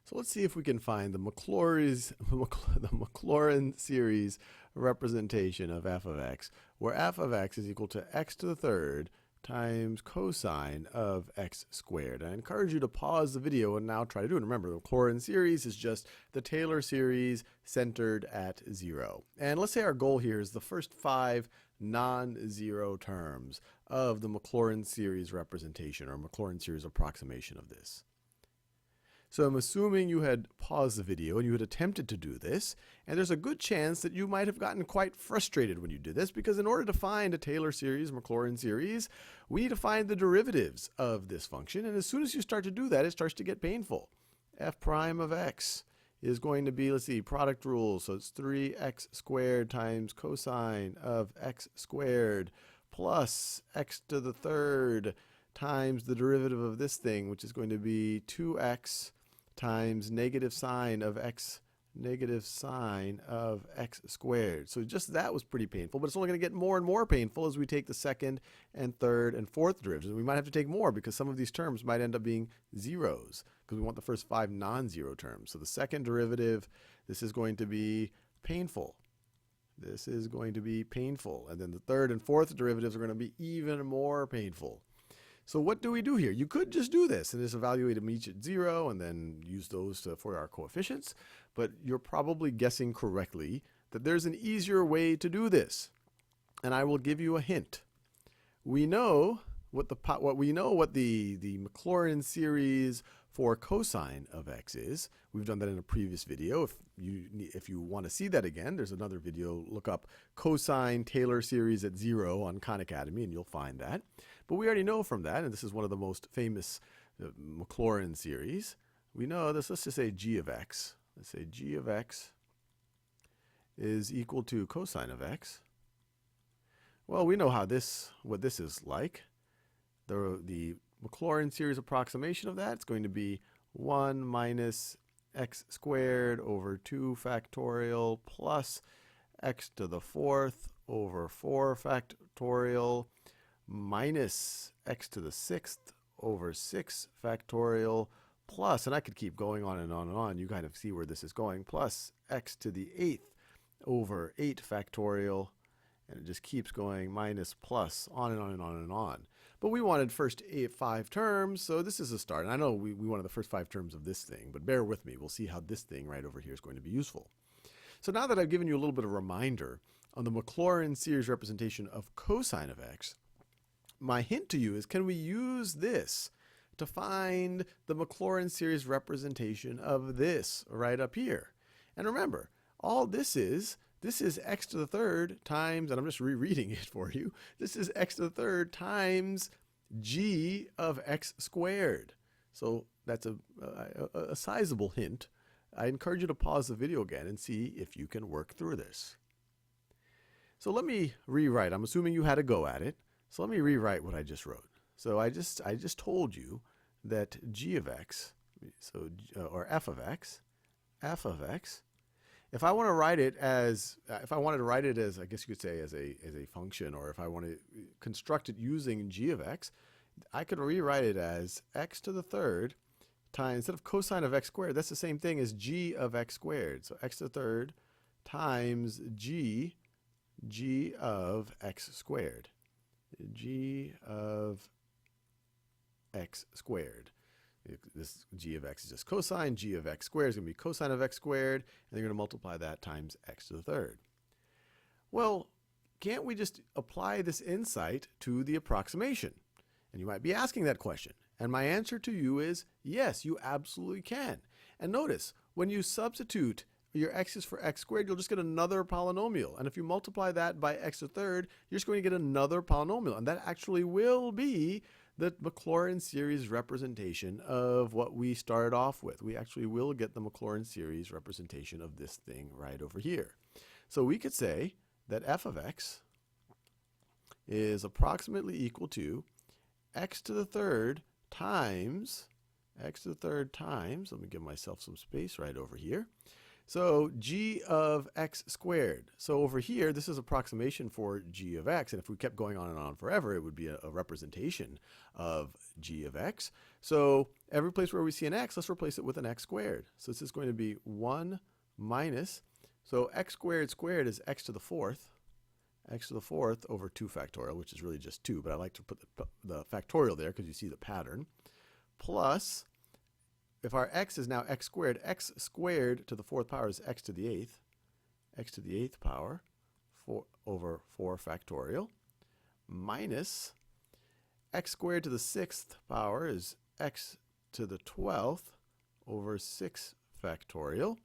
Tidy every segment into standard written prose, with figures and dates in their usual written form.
So let's see if we can find the Maclaurin series representation of f of x, where f of x is equal to x to the third times cosine of x squared. I encourage you to pause the video and now try to do it. Remember, the Maclaurin series is just the Taylor series centered at 0. And let's say our goal here is the first 5 non-zero terms of the Maclaurin series representation or Maclaurin series approximation of this. So I'm assuming you had paused the video and you had attempted to do this, and there's a good chance that you might have gotten quite frustrated when you did this, because in order to find a Taylor series, Maclaurin series, we need to find the derivatives of this function, and as soon as you start to do that, it starts to get painful. F prime of x is going to be, let's see, product rule, so it's 3x squared times cosine of x squared plus x to the third times the derivative of this thing, which is going to be 2x times negative sine of x squared. So just that was pretty painful, but it's only going to get more and more painful as we take the second and third and fourth derivatives. We might have to take more because some of these terms might end up being zeros because we want the first 5 non-zero terms. So the second derivative, this is going to be painful. This is going to be painful. And then the third and fourth derivatives are going to be even more painful. So what do we do here? You could just do this and just evaluate them each at 0 and then use those for our coefficients, but you're probably guessing correctly that there's an easier way to do this. And I will give you a hint. We know what the Maclaurin series for cosine of x is. We've done that in a previous video. If you want to see that again, there's another video. Look up cosine Taylor series at 0 on Khan Academy and you'll find that. But we already know from that, and this is one of the most famous Maclaurin series, we know this. Let's just say g of x. Let's say g of x is equal to cosine of x. Well, we know what this is like. The Maclaurin series approximation of that is going to be 1 minus x squared over 2 factorial plus x to the fourth over 4 factorial minus x to the sixth over 6 factorial plus, and I could keep going on and on and on. You kind of see where this is going, plus x to the eighth over 8 factorial, and it just keeps going, minus plus, on and on and on and on. But we wanted first 5 terms, so this is a start. And I know we wanted the first 5 terms of this thing, but bear with me. We'll see how this thing right over here is going to be useful. So now that I've given you a little bit of a reminder on the Maclaurin series representation of cosine of x, my hint to you is, can we use this to find the Maclaurin series representation of this right up here? And remember, all this is x to the third times, and I'm just rereading it for you, this is x to the third times g of x squared. So that's a sizable hint. I encourage you to pause the video again and see if you can work through this. So let me rewrite. I'm assuming you had a go at it. So let me rewrite what I just wrote. So I just told you that g of x, or f of x, if I want to write it as, I guess you could say as a function, or if I want to construct it using g of x, I could rewrite it as x to the third times, instead of cosine of x squared, that's the same thing as g of x squared. So x to the third times g of x squared. G of x squared. This g of x is just cosine. G of x squared is going to be cosine of x squared, and you're going to multiply that times x to the third. Well, can't we just apply this insight to the approximation? And you might be asking that question. And my answer to you is yes, you absolutely can. And notice, when you substitute your x's for x squared, you'll just get another polynomial. And if you multiply that by x to the third, you're just going to get another polynomial. And that actually will be the Maclaurin series representation of what we started off with. We actually will get the Maclaurin series representation of this thing right over here. So we could say that f of x is approximately equal to x to the third times, let me give myself some space right over here. So g of x squared. So over here, this is approximation for g of x. And if we kept going on and on forever, it would be a representation of g of x. So every place where we see an x, let's replace it with an x squared. So this is going to be 1 minus, so x squared squared is x to the fourth over 2 factorial, which is really just 2, but I like to put the factorial there because you see the pattern, plus, if our x is now x squared to the 4th power is x to the 8th power over 4 factorial, minus x squared to the 6th power is x to the 12th over 6 factorial,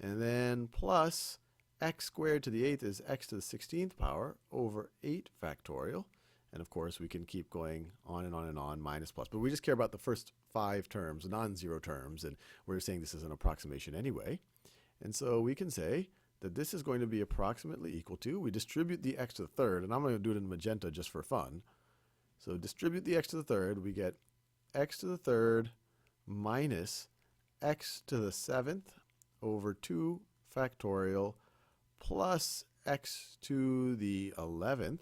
and then plus x squared to the 8th is x to the 16th power over 8 factorial. And of course, we can keep going on and on and on, minus, plus. But we just care about the first 5 terms, non-zero terms, and we're saying this is an approximation anyway. And so we can say that this is going to be approximately equal to, we distribute the x to the third, and I'm going to do it in magenta just for fun. So distribute the x to the third, we get x to the third minus x to the 7th over 2 factorial plus x to the 11th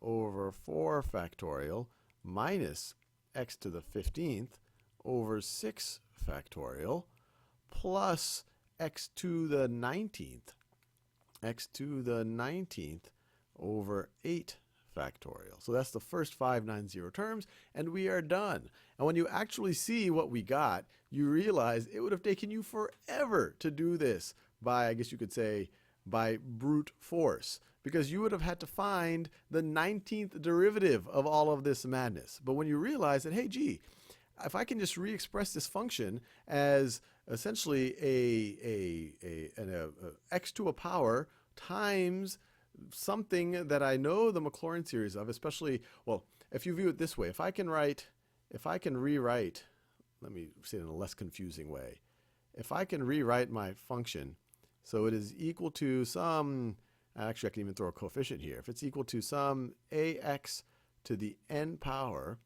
over 4 factorial minus x to the 15th over 6 factorial plus x to the 19th over 8 factorial. So that's the first 5 non-zero terms, and we are done. And when you actually see what we got, you realize it would have taken you forever to do this by, I guess you could say, by brute force, because you would have had to find the 19th derivative of all of this madness. But when you realize that, hey, gee, if I can just re-express this function as essentially an x to a power times something that I know the Maclaurin series of, especially, well, if you view it this way, if I can rewrite, let me say it in a less confusing way. If I can rewrite my function so it is equal to some, actually I can even throw a coefficient here. If it's equal to some ax to the n power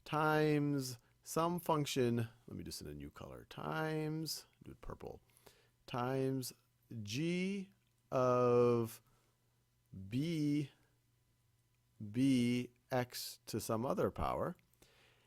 times some function, let me just in a new color, times, do it purple, times g of b x to some other power,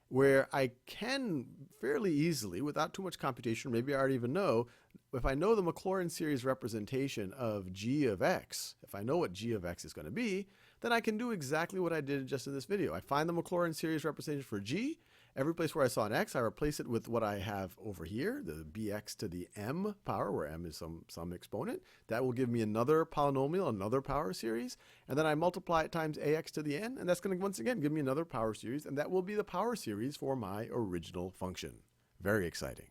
where I can fairly easily, without too much computation, maybe I already even know, if I know the Maclaurin series representation of g of x, if I know what g of x is going to be, then I can do exactly what I did just in this video. I find the Maclaurin series representation for g. Every place where I saw an x, I replace it with what I have over here, the bx to the m power, where m is some exponent. That will give me another polynomial, another power series. And then I multiply it times ax to the n, and that's going to once again give me another power series, and that will be the power series for my original function. Very exciting.